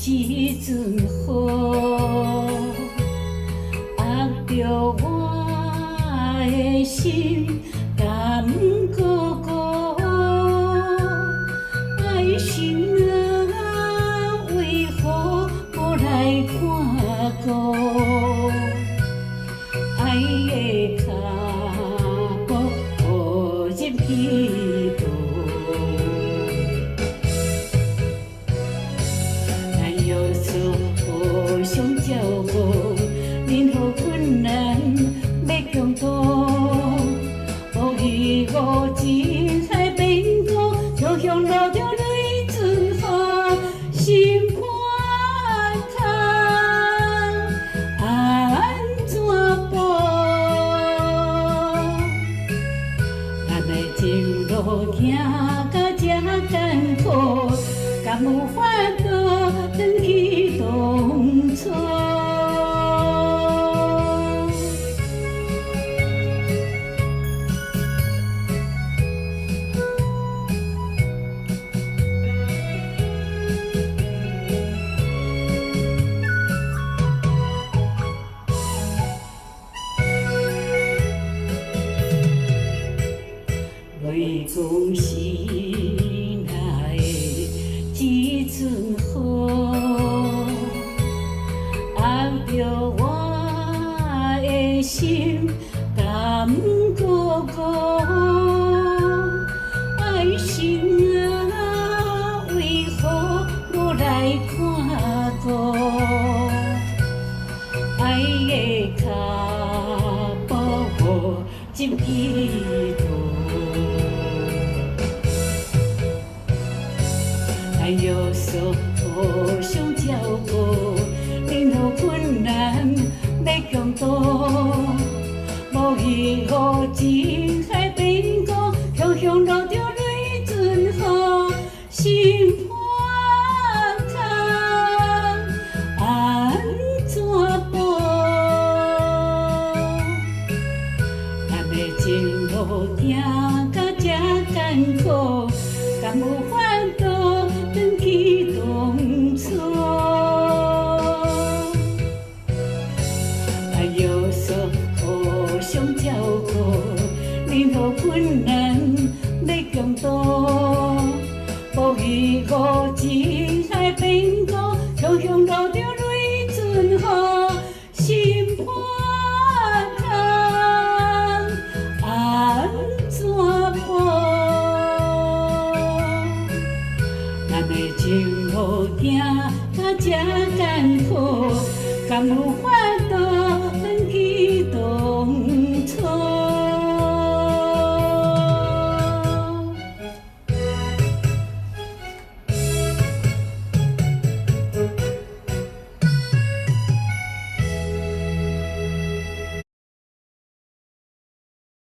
一阵雨，压着我的心，甘孤孤。爱情啊，为何无来看顾？爱的脚步无入彼途。 互相照顾，任何困难要共度。无依无钱才变故，就像落着泪春雨，心破空，安怎补？咱的情路行到这艰苦，敢有法度转去当初？泪总是那的一阵雨，压着我的心，甘孤孤。爱情啊，为何无来看顾？爱的脚步无入彼途。 爱有所互相照顾，任何困难要共度。无依无钱才变故，常常落着泪春雨，心破空，安怎补？咱的情路行到这艰苦，敢有法度？ 转去当初，爱有所互相照顾，任何困难要共度。无依无钱才变故，常常落着泪春雨，心破空，安怎补？ 咱的情路行到这艰苦，敢有法